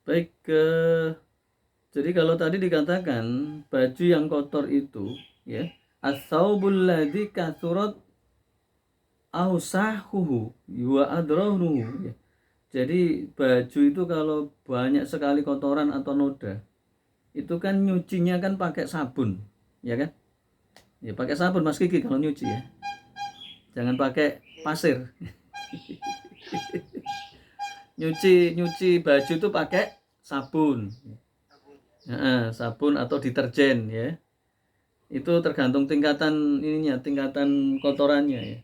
Baik, jadi kalau tadi dikatakan baju yang kotor itu, ya, as-saubul ladzi kathurat ausahuhu wa adrahuhu, ya. Jadi baju itu kalau banyak sekali kotoran atau noda, itu kan nyucinya kan pakai sabun, ya kan? Ya pakai sabun Mas Kiki kalau nyuci ya. Jangan pakai pasir. Nyuci nyuci baju itu pakai sabun. Sabun atau deterjen ya. Itu tergantung tingkatan ininya, tingkatan kotorannya ya.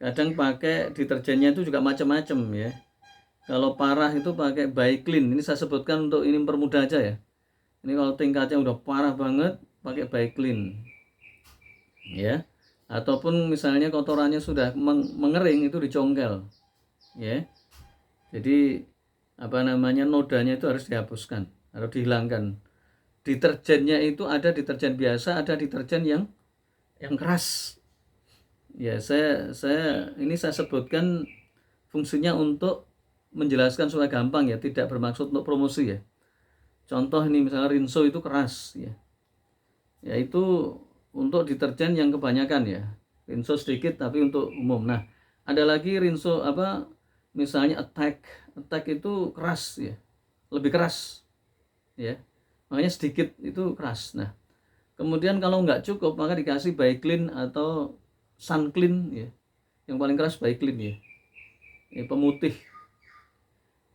Kadang pakai deterjennya itu juga macam-macam ya. Kalau parah itu pakai Baiklin. Ini saya sebutkan untuk ini mempermudah aja ya. Ini kalau tingkatnya udah parah banget pakai Baiklin ya. Ataupun misalnya kotorannya sudah mengering itu dicongkel ya. Jadi apa namanya, nodanya itu harus dihapuskan, harus dihilangkan. Deterjennya itu ada deterjen biasa, ada deterjen yang keras. Ya, saya sebutkan fungsinya untuk menjelaskan supaya gampang ya, tidak bermaksud untuk promosi ya. Contoh ini misalnya Rinso itu keras ya. Ya itu untuk deterjen yang kebanyakan ya. Rinso sedikit tapi untuk umum. Nah, ada lagi Rinso apa misalnya Attack. Attack itu keras ya. Lebih keras ya. Makanya sedikit itu keras. Nah, kemudian kalau nggak cukup maka dikasih Baiklin atau Sunclean ya. Yang paling keras Baiklin ya. Pemutih.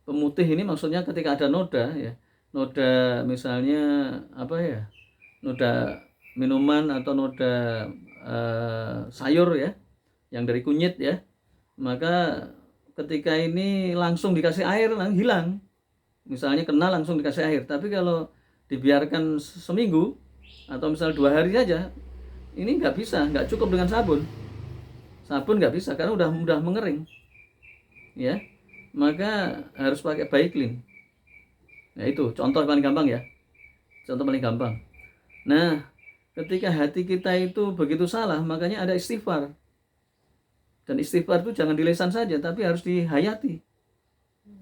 Pemutih ini maksudnya ketika ada noda ya. Noda misalnya apa ya? Noda minuman atau noda sayur ya, yang dari kunyit ya. Maka ketika ini langsung dikasih air langsung hilang. Misalnya kena langsung dikasih air. Tapi kalau dibiarkan seminggu atau misal 2 hari saja, ini nggak bisa, nggak cukup dengan sabun. Sabun nggak bisa karena udah mengering, ya. Maka harus pakai Baiklin. Nah itu contoh paling gampang ya, contoh paling gampang. Nah, ketika hati kita itu begitu salah, makanya ada istighfar. Dan istighfar itu jangan di lisan saja, tapi harus dihayati.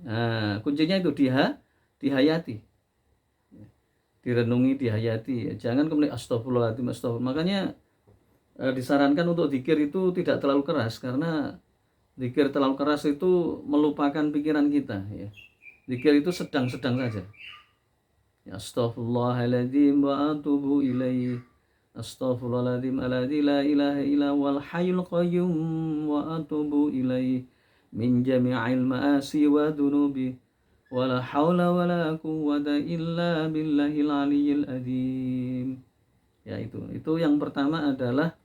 Nah, kuncinya itu dihayati, direnungi, dihayati. Jangan kemudian astagfirullahaladzim, astagfirullah. Makanya disarankan untuk zikir itu tidak terlalu keras, karena zikir terlalu keras itu melupakan pikiran kita ya. Zikir itu sedang-sedang saja. Ya, astaghfirullahaladzim wa atubu ilaih. Astaghfirullahaladzim alladzi la ilaha illa wal hayyul qayyum wa atubu ilaih min jami'il ma'asi wa dunubi wala haula wala quwwata illa billahil aliyyil azim. Ya itu yang pertama adalah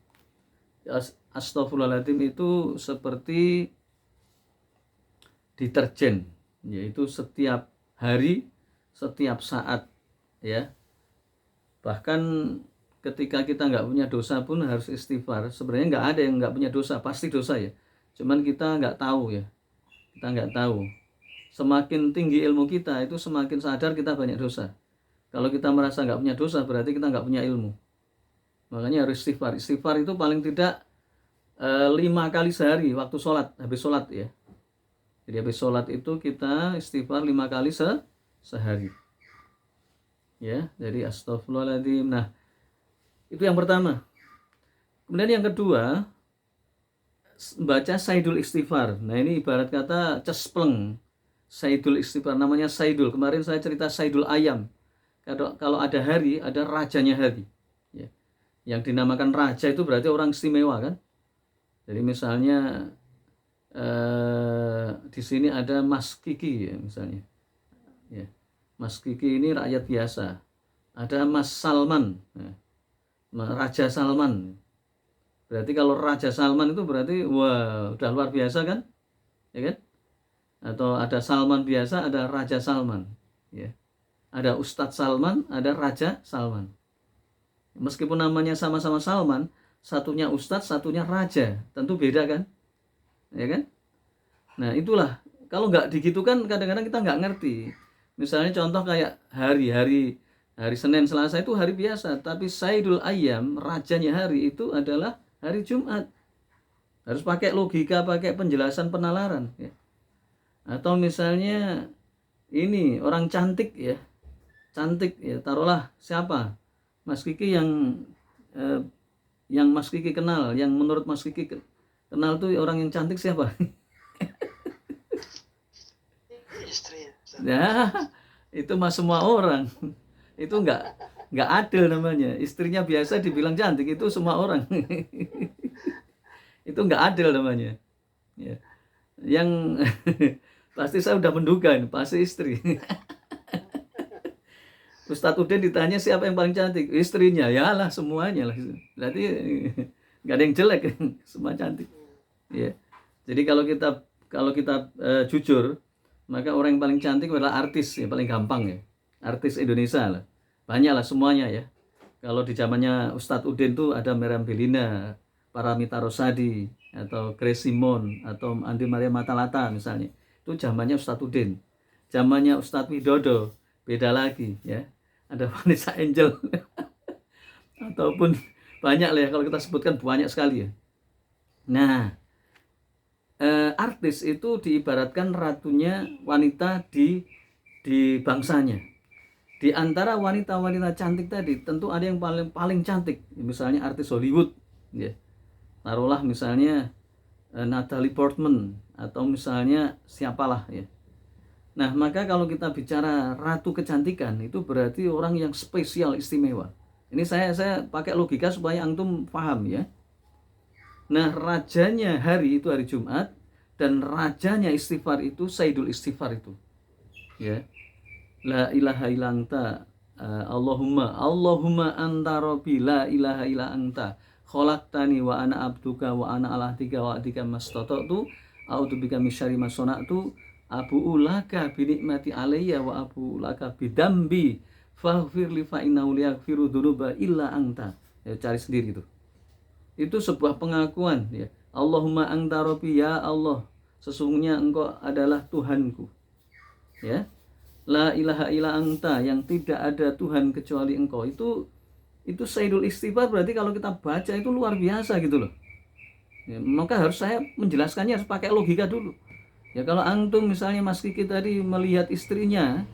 astaghfirullahaladzim itu seperti deterjen, yaitu setiap hari, setiap saat ya. Bahkan ketika kita nggak punya dosa pun harus istighfar. Sebenarnya nggak ada yang nggak punya dosa, pasti dosa ya. Cuman kita nggak tahu ya, kita nggak tahu. Semakin tinggi ilmu kita itu semakin sadar kita banyak dosa. Kalau kita merasa nggak punya dosa berarti kita nggak punya ilmu. Makanya harus istighfar. Istighfar itu paling tidak 5 kali sehari waktu sholat, habis sholat ya. Jadi habis sholat itu kita istighfar 5 kali sehari. Ya, jadi astagfirullahaladzim. Nah, itu yang pertama. Kemudian yang kedua, baca Saidul Istighfar. Nah, ini ibarat kata cespleng. Saidul Istighfar, namanya Saidul. Kemarin saya cerita Saidul Ayam. Kalau ada hari, ada rajanya hari. Ya. Yang dinamakan raja itu berarti orang istimewa kan. Jadi misalnya di sini ada Mas Kiki ya misalnya. Ya. Mas Kiki ini rakyat biasa. Ada Mas Salman, ya. Raja Salman. Berarti kalau Raja Salman itu berarti wah udah luar biasa kan, ya kan? Atau ada Salman biasa, ada Raja Salman, ya. Ada Ustadz Salman, ada Raja Salman. Meskipun namanya sama-sama Salman, satunya Ustadz, satunya Raja, tentu beda kan, ya kan? Nah itulah, kalau nggak digitukan kadang-kadang kita nggak ngerti. Misalnya contoh kayak hari Senin Selasa itu hari biasa, tapi Saidul Ayyam, rajanya hari itu adalah hari Jumat. Harus pakai logika, pakai penjelasan penalaran ya. Atau misalnya ini orang cantik ya, cantik ya, taruhlah siapa Mas Kiki yang Mas Kiki kenal, yang menurut Mas Kiki kenal tuh orang yang cantik siapa? Istri. Ya, itu mah semua orang. Itu nggak adil namanya. Istrinya biasa dibilang cantik, itu semua orang. Itu nggak adil namanya. Ya. Yang pasti saya udah menduga ini, pasti istri. Ustadz Udin ditanya siapa yang paling cantik, istrinya. Ya lah, semuanya lah. Berarti nggak ada yang jelek, semua cantik. Ya. Jadi kalau kita jujur, maka orang yang paling cantik adalah artis, ya paling gampang ya, artis Indonesia lah, banyak lah semuanya ya. Kalau di zamannya Ustadz Udin tuh ada Meriam Bellina, Paramitha Rosadi, atau Grace Simon, atau Andi Maria Matalata misalnya, itu zamannya Ustadz Udin. Zamannya Ustadz Widodo beda lagi ya, ada Vanessa Angel ataupun banyak lah ya, kalau kita sebutkan banyak sekali ya. Nah, artis itu diibaratkan ratunya wanita di bangsanya. Di antara wanita-wanita cantik tadi, tentu ada yang paling cantik. Misalnya artis Hollywood, ya. Taruhlah misalnya Natalie Portman atau misalnya siapalah ya. Nah, maka kalau kita bicara ratu kecantikan, itu berarti orang yang spesial, istimewa. Ini saya pakai logika supaya antum paham ya. Nah, rajanya hari itu hari Jumat, dan rajanya istighfar itu Sayyidul Istighfar itu. Ya. La ilaha illa anta, Allahumma anta rabbi la ilaha illa anta khalaqtani wa ana abduka wa ana ala ahdika wa ahdika mastata'tu a'udzu bika min syarri ma sana'tu abu'u laka bi ni'mati alayya wa abu'u laka bi dambi faghfir li fa innahu la yaghfiru dzunuba illa anta. Ya, cari sendiri itu. Itu sebuah pengakuan ya. Allahumma anta rabbi, ya Allah, sesungguhnya engkau adalah Tuhanku. Ya. La ilaha illa anta, yang tidak ada Tuhan kecuali engkau. Itu Sayyidul Istighfar, berarti kalau kita baca itu luar biasa gitu loh. Ya, maka harus saya menjelaskannya harus pakai logika dulu. Ya, kalau antum misalnya Mas Kiki tadi melihat istrinya,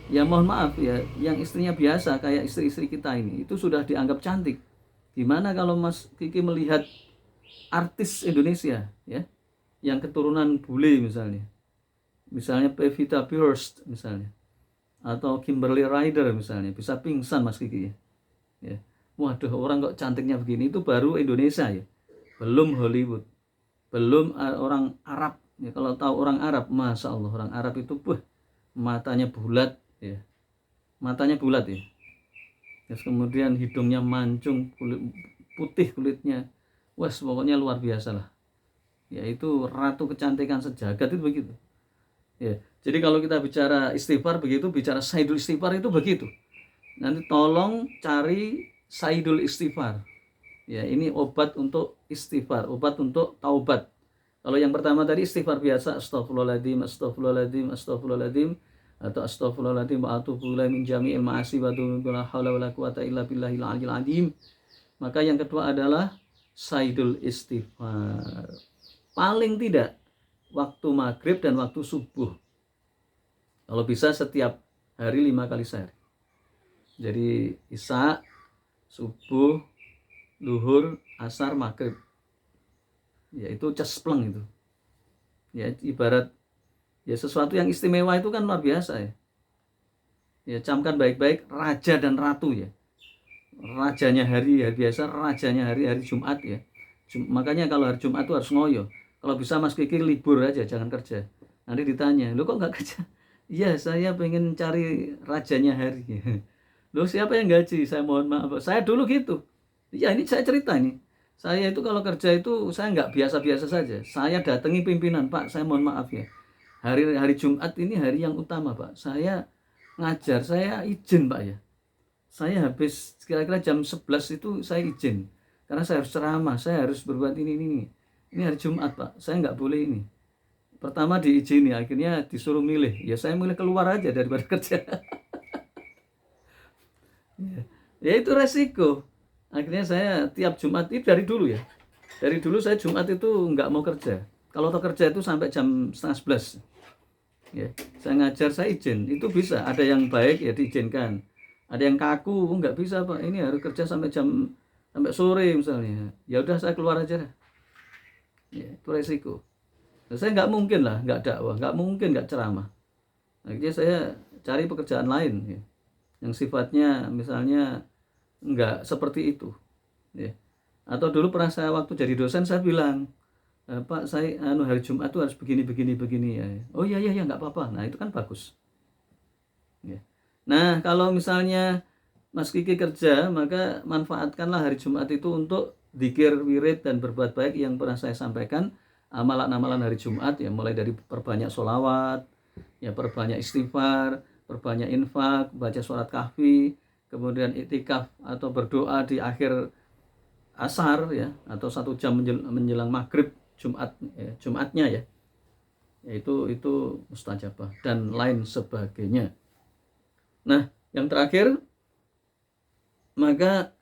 ya mohon maaf ya, yang istrinya biasa kayak istri-istri kita ini, itu sudah dianggap cantik. Gimana kalau Mas Kiki melihat artis Indonesia ya, yang keturunan bule misalnya Pevita Pierce misalnya, atau Kimberly Ryder misalnya, bisa pingsan Mas Kiki ya. Waduh, orang kok cantiknya begini, itu baru Indonesia ya, belum Hollywood, belum orang Arab ya. Kalau tahu orang Arab, Masya Allah, orang Arab itu matanya bulat ya, matanya bulat ya. Terus kemudian hidungnya mancung, putih kulitnya, wes pokoknya luar biasa lah. Ya, itu ratu kecantikan sejagat itu begitu. Ya, jadi kalau kita bicara istighfar begitu, bicara Sayyidul Istighfar itu begitu. Nanti tolong cari Sayyidul Istighfar. Ya, ini obat untuk istighfar, obat untuk taubat. Kalau yang pertama tadi istighfar biasa, astagfirullahaladzim, astagfirullahaladzim, astagfirullahaladzim, atau astagfirullahaladzim wa atubu ilaih min jami'il ma'asi wa dzunubi la haula wala quwata illa billahil aliyyil azim. Maka yang kedua adalah Sayyidul Istighfar. Paling tidak waktu maghrib dan waktu subuh. Kalau bisa setiap hari 5 kali sehari. Jadi isya, subuh, duhur, asar, maghrib. Ya, itu cespleng itu. Ya, ibarat ya sesuatu yang istimewa itu kan luar biasa ya. Ya, camkan baik-baik, raja dan ratu ya. Rajanya hari biasa, rajanya hari Jumat ya. Makanya kalau hari Jumat itu harus ngoyo. Kalau bisa Mas Kiki libur aja, jangan kerja. Nanti ditanya, lo kok nggak kerja? Iya, saya pengen cari rajanya hari. Lo siapa yang gaji? Saya mohon maaf. Saya dulu gitu. Iya, ini saya cerita nih. Saya itu kalau kerja itu saya nggak biasa-biasa saja. Saya datangi pimpinan, Pak, saya mohon maaf ya. Hari Jumat ini hari yang utama, Pak. Saya ngajar, saya izin, Pak ya. Saya habis kira-kira jam 11 itu saya izin. Karena saya harus ceramah, saya harus berbuat ini. Ini hari Jumat, Pak, saya nggak boleh ini. Pertama diizini, akhirnya disuruh milih. Ya saya milih keluar aja daripada kerja. Ya itu resiko. Akhirnya saya tiap Jumat, itu dari dulu ya. Dari dulu saya Jumat itu nggak mau kerja. Kalau kerja itu sampai jam 10:30. Ya, saya ngajar, saya izin, itu bisa. Ada yang baik ya diizinkan. Ada yang kaku, nggak bisa Pak. Ini harus kerja sampai sore misalnya. Ya udah saya keluar aja dah. Ya, itu resiko. Nah, saya nggak mungkin lah, nggak dakwah, nggak mungkin nggak ceramah. Akhirnya saya cari pekerjaan lain ya, yang sifatnya misalnya nggak seperti itu. Ya. Atau dulu pernah saya waktu jadi dosen saya bilang, Pak saya hari Jumat tuh harus begini begini begini ya. Oh iya iya ya nggak apa-apa. Nah itu kan bagus. Ya. Nah kalau misalnya Mas Kiki kerja, maka manfaatkanlah hari Jumat itu untuk zikir, wirid, dan berbuat baik yang pernah saya sampaikan. Amalan-amalan hari Jumat ya, mulai dari perbanyak sholawat, ya perbanyak istighfar, perbanyak infak, baca surat kahfi, kemudian iktikaf atau berdoa di akhir asar ya, atau 1 jam menjelang maghrib Jumat ya, Jumatnya ya, itu mustajabah dan lain sebagainya. Nah yang terakhir, maka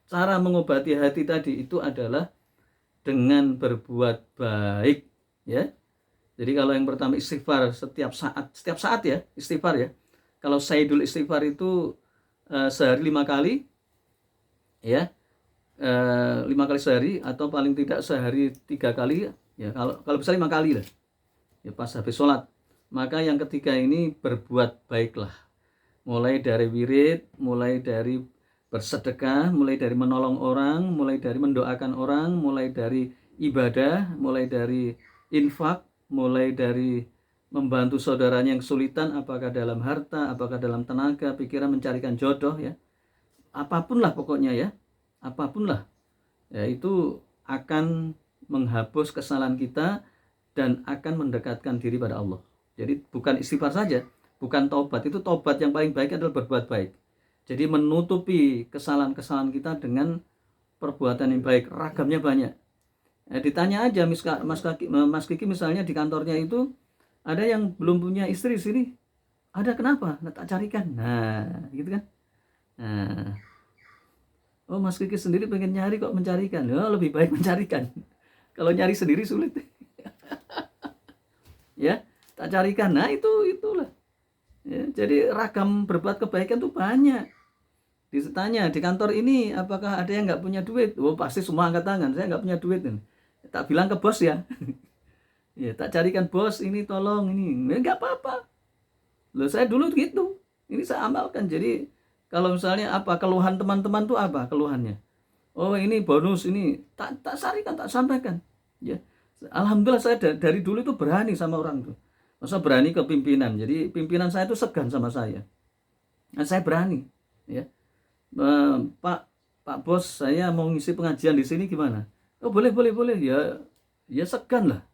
cara mengobati hati tadi itu adalah dengan berbuat baik ya. Jadi kalau yang pertama istighfar setiap saat ya, istighfar ya. Kalau sayyidul istighfar itu sehari 5 kali ya, 5 kali sehari atau paling tidak sehari 3 kali ya. Kalau bisa 5 kali lah ya pas habis sholat. Maka yang ketiga ini berbuat baiklah, mulai dari wirid, mulai dari bersedekah, mulai dari menolong orang, mulai dari mendoakan orang, mulai dari ibadah, mulai dari infak, mulai dari membantu saudaranya yang kesulitan, apakah dalam harta, apakah dalam tenaga, pikiran, mencarikan jodoh ya. Apapun lah pokoknya ya, apapun lah. Ya itu akan menghapus kesalahan kita dan akan mendekatkan diri pada Allah. Jadi bukan istighfar saja, bukan taubat. Itu taubat yang paling baik adalah berbuat baik. Jadi menutupi kesalahan-kesalahan kita dengan perbuatan yang baik, ragamnya banyak. Ditanya aja Mas Kiki misalnya di kantornya itu ada yang belum punya istri sini, ada kenapa? Nah, tak carikan. Nah, gitu kan. Nah, oh Mas Kiki sendiri pengen nyari kok mencarikan. Oh, lebih baik mencarikan. Kalau nyari sendiri sulit. Ya, tak carikan. Nah, itulah. Ya, jadi ragam berbuat kebaikan tuh banyak. Ditanya di kantor ini apakah ada yang nggak punya duit? Oh pasti semua angkat tangan. Saya nggak punya duit. Tak bilang ke bos ya. Ya tak carikan bos ini tolong ini. Nggak apa-apa. Loh saya dulu gitu. Ini saya amalkan. Jadi kalau misalnya apa keluhan teman-teman tuh apa keluhannya? Oh ini bonus ini tak sarikan tak sampaikan. Ya. Alhamdulillah saya dari dulu itu berani sama orang tuh. Masa berani ke pimpinan. Jadi pimpinan saya itu segan sama saya. Nah, saya berani. Ya. Pak bos saya mau ngisi pengajian di sini gimana? Oh boleh ya segan lah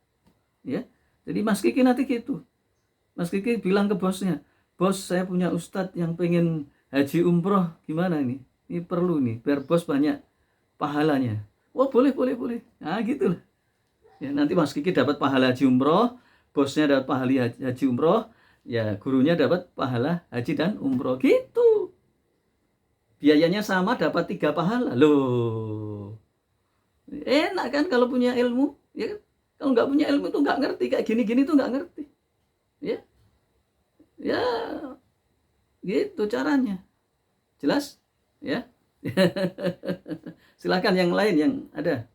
ya. Jadi Mas Kiki nanti gitu, Mas Kiki bilang ke bosnya, bos saya punya ustadz yang pengen haji umroh gimana ini perlu nih biar bos banyak pahalanya. Oh boleh nah gitu lah ya. Nanti Mas Kiki dapat pahala haji umroh, bosnya dapat pahala haji umroh, ya gurunya dapat pahala haji dan umroh gitu. Biayanya sama dapat 3 pahala. Loh. Enak kan kalau punya ilmu, ya kan? Kalau nggak punya ilmu tuh nggak ngerti kayak gini-gini tuh nggak ngerti. Ya. Ya, gitu caranya. Jelas? Ya. Silakan yang lain yang ada.